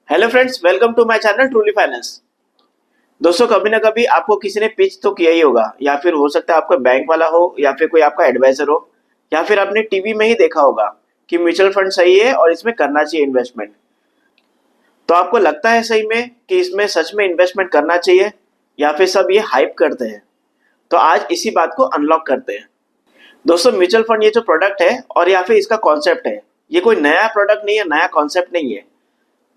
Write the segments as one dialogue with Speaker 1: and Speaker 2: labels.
Speaker 1: Hello friends, welcome to my channel Truly Finance. दोस्तों, कभी ना कभी आपको किसी ने पिच तो किया ही होगा, या फिर हो सकता है आपका बैंक वाला हो, या फिर कोई आपका एडवाइजर हो, या फिर आपने टीवी में ही देखा होगा कि म्यूचुअल फंड सही है और इसमें करना चाहिए इन्वेस्टमेंट। तो आपको लगता है सही में कि इसमें सच में इन्वेस्टमेंट करना चाहिए, या फिर सब ये हाइप करते हैं? तो आज इसी बात को अनलॉक करते हैं। दोस्तों, म्यूचुअल फंड ये जो प्रोडक्ट है और या फिर इसका कॉन्सेप्ट है, ये कोई नया प्रोडक्ट नहीं है, नया कॉन्सेप्ट नहीं है।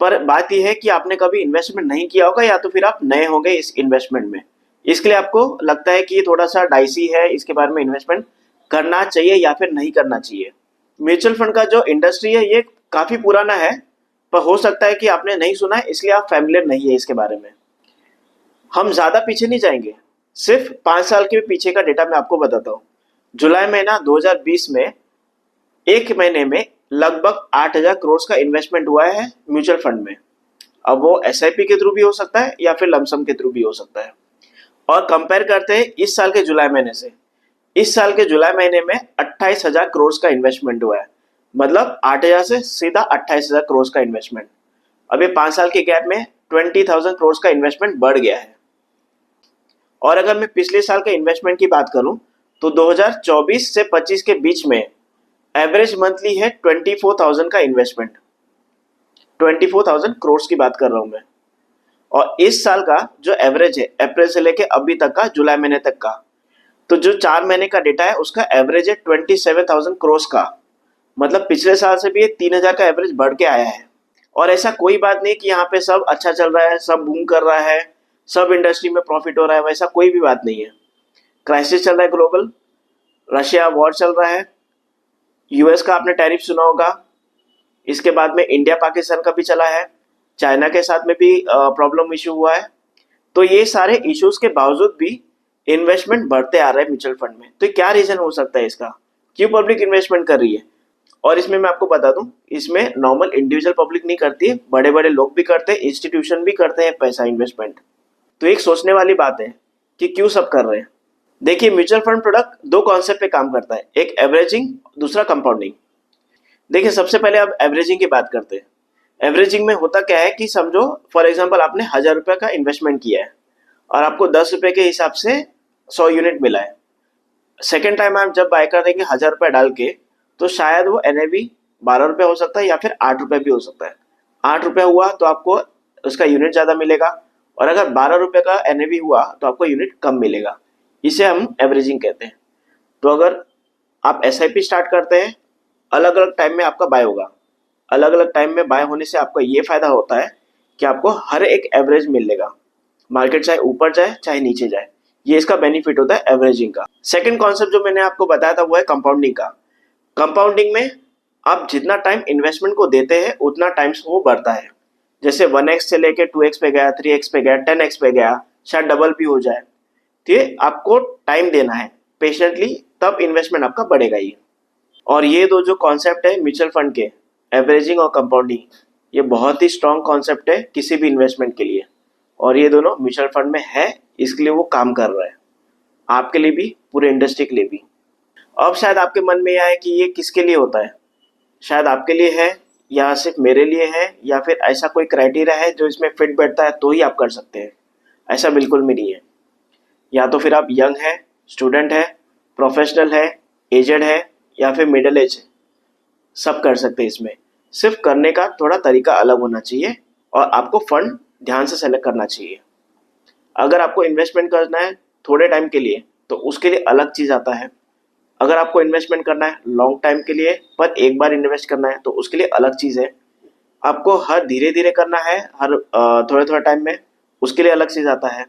Speaker 1: पर बात यह है कि आपने कभी इन्वेस्टमेंट नहीं किया होगा, या तो फिर आप नए होंगे इस इन्वेस्टमेंट में। इसके लिए आपको लगता है कि ये थोड़ा सा डाइसी है, इसके बारे में इन्वेस्टमेंट करना चाहिए या फिर नहीं करना चाहिए। म्यूचुअल फंड का जो इंडस्ट्री है ये काफी पुराना है, पर हो सकता है कि आपने नहीं सुना है, इसलिए आप फैमिलियर नहीं है इसके बारे में। हम ज्यादा पीछे नहीं जाएंगे, सिर्फ 5 साल के पीछे का डेटा मैं आपको बताता हूँ। जुलाई महीना 2020 में एक महीने में लगभग 8,000 करोड़ का इन्वेस्टमेंट हुआ है म्यूचुअल फंड में। अब वो एसआईपी के थ्रू भी हो सकता है या फिर लमसम के थ्रू भी हो सकता है। और कंपेयर करते हैं इस साल के जुलाई महीने से, इस साल के जुलाई महीने में 28,000 करोड़ का इन्वेस्टमेंट हुआ है। मतलब 8,000 से सीधा 28,000 करोड़ का इन्वेस्टमेंट। अब ये 5 साल के गैप में 20,000 करोड़ का इन्वेस्टमेंट बढ़ गया है। और अगर मैं पिछले साल के इन्वेस्टमेंट की बात करूं तो 2024 से 25 के बीच में एवरेज मंथली है 24,000 का इन्वेस्टमेंट। 24,000 करोड़ की बात कर रहा हूं मैं। और इस साल का जो एवरेज है अप्रैल से लेके अभी तक का, जुलाई महीने तक का, तो जो 4 महीने का डेटा है उसका एवरेज है 27,000 करोड़ का। मतलब पिछले साल से भी ये 3,000 का एवरेज बढ़ के आया है। और ऐसा कोई बात नहीं कि यहाँ पे सब अच्छा चल रहा है, सब बूम कर रहा है, सब इंडस्ट्री में प्रॉफिट हो रहा है, वैसा कोई भी बात नहीं है। क्राइसिस चल रहा है ग्लोबल, रशिया वॉर चल रहा है, यूएस का आपने टैरिफ सुना होगा, इसके बाद में इंडिया पाकिस्तान का भी चला है, चाइना के साथ में भी प्रॉब्लम इशू हुआ है। तो ये सारे इश्यूज के बावजूद भी इन्वेस्टमेंट बढ़ते आ रहा है म्यूचुअल फंड में। तो क्या रीजन हो सकता है इसका, क्यों पब्लिक इन्वेस्टमेंट कर रही है? और इसमें मैं आपको बता दूं, इसमें नॉर्मल इंडिविजुअल पब्लिक नहीं करती है, बड़े बड़े लोग भी करते हैं, इंस्टीट्यूशन भी करते हैं पैसा इन्वेस्टमेंट। तो एक सोचने वाली बात है कि क्यों सब कर रहे हैं। देखिए, म्यूचुअल फंड प्रोडक्ट दो कॉन्सेप्ट पे काम करता है, एक एवरेजिंग, दूसरा कंपाउंडिंग। देखिए, सबसे पहले अब एवरेजिंग की बात करते हैं। एवरेजिंग में होता क्या है कि समझो फॉर एग्जांपल आपने 1,000 रुपए का इन्वेस्टमेंट किया है और आपको 10 रुपए के हिसाब से 100 यूनिट मिला है। सेकेंड टाइम आप जब बाय कर देंगे 1,000 रुपए डाल के, तो शायद वो एनएवी 12 रुपए हो सकता है या फिर 8 रुपए भी हो सकता है। 8 रुपए हुआ तो आपको उसका यूनिट ज्यादा मिलेगा, और अगर 12 रुपए का एनएवी हुआ तो आपको यूनिट कम मिलेगा। इसे हम एवरेजिंग कहते हैं। तो अगर आप एसआईपी स्टार्ट करते हैं, अलग अलग टाइम में आपका बाय होगा। अलग अलग टाइम में बाय होने से आपका ये फायदा होता है कि आपको हर एक एवरेज मिलेगा, मार्केट चाहे ऊपर जाए चाहे नीचे जाए। ये इसका बेनिफिट होता है एवरेजिंग का। सेकंड कॉन्सेप्ट जो मैंने आपको बताया था वो है कंपाउंडिंग का। कंपाउंडिंग में आप जितना टाइम इन्वेस्टमेंट को देते हैं उतना टाइम्स वो बढ़ता है। जैसे 1x से लेके 2x पे गया, 3x पे गया, 10x पे गया, शायद डबल भी हो जाए। तो ये आपको टाइम देना है पेशेंटली, तब इन्वेस्टमेंट आपका बढ़ेगा ही। और ये दो जो कॉन्सेप्ट है म्यूचुअल फंड के, एवरेजिंग और कंपाउंडिंग, ये बहुत ही स्ट्रॉन्ग कॉन्सेप्ट है किसी भी इन्वेस्टमेंट के लिए। और ये दोनों म्यूचुअल फंड में है, इसके लिए वो काम कर रहा है, आपके लिए भी, पूरे इंडस्ट्री के लिए भी। अब शायद आपके मन में यह है कि ये किसके लिए होता है। शायद आपके लिए है, या सिर्फ मेरे लिए है, या फिर ऐसा कोई क्राइटेरिया है जो इसमें फिट बैठता है तो ही आप कर सकते हैं। ऐसा बिल्कुल भी नहीं है। या तो फिर आप यंग है, स्टूडेंट है, प्रोफेशनल है, एजेड है, या फिर मिडिल एज है, सब कर सकते हैं इसमें। सिर्फ करने का थोड़ा तरीका अलग होना चाहिए और आपको फंड ध्यान से सेलेक्ट करना चाहिए। अगर आपको इन्वेस्टमेंट करना है थोड़े टाइम के लिए तो उसके लिए अलग चीज आता है। अगर आपको इन्वेस्टमेंट करना है लॉन्ग टाइम के लिए पर एक बार इन्वेस्ट करना है तो उसके लिए अलग चीज है। आपको हर धीरे धीरे करना है, हर थोड़े थोड़े टाइम में, उसके लिए अलग चीज आता है।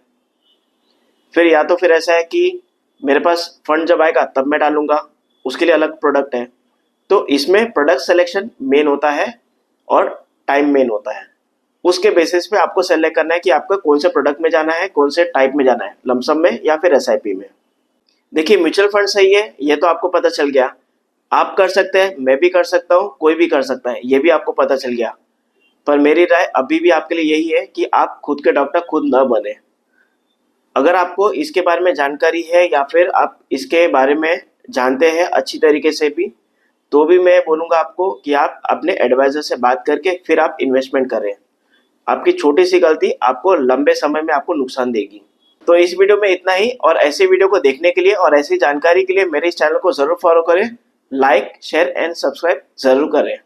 Speaker 1: फिर या तो फिर ऐसा है कि मेरे पास फंड जब आएगा तब मैं डालूंगा, उसके लिए अलग प्रोडक्ट है। तो इसमें प्रोडक्ट सिलेक्शन मेन होता है और टाइम मेन होता है। उसके बेसिस पे आपको सेलेक्ट करना है कि आपको कौन से प्रोडक्ट में जाना है, कौन से टाइप में जाना है, लमसम में या फिर एसआईपी में। देखिए, म्यूचुअल फंड सही है ये तो आपको पता चल गया। आप कर सकते हैं, मैं भी कर सकता हूँ, कोई भी कर सकता है, ये भी आपको पता चल गया। पर मेरी राय अभी भी आपके लिए यही है कि आप खुद के डॉक्टर खुद न बने। अगर आपको इसके बारे में जानकारी है या फिर आप इसके बारे में जानते हैं अच्छी तरीके से भी, तो भी मैं बोलूँगा आपको कि आप अपने एडवाइजर से बात करके फिर आप इन्वेस्टमेंट करें। आपकी छोटी सी गलती आपको लंबे समय में आपको नुकसान देगी। तो इस वीडियो में इतना ही, और ऐसे वीडियो को देखने के लिए और ऐसी जानकारी के लिए मेरे इस चैनल को जरूर फॉलो करें, लाइक शेयर एंड सब्सक्राइब जरूर करें।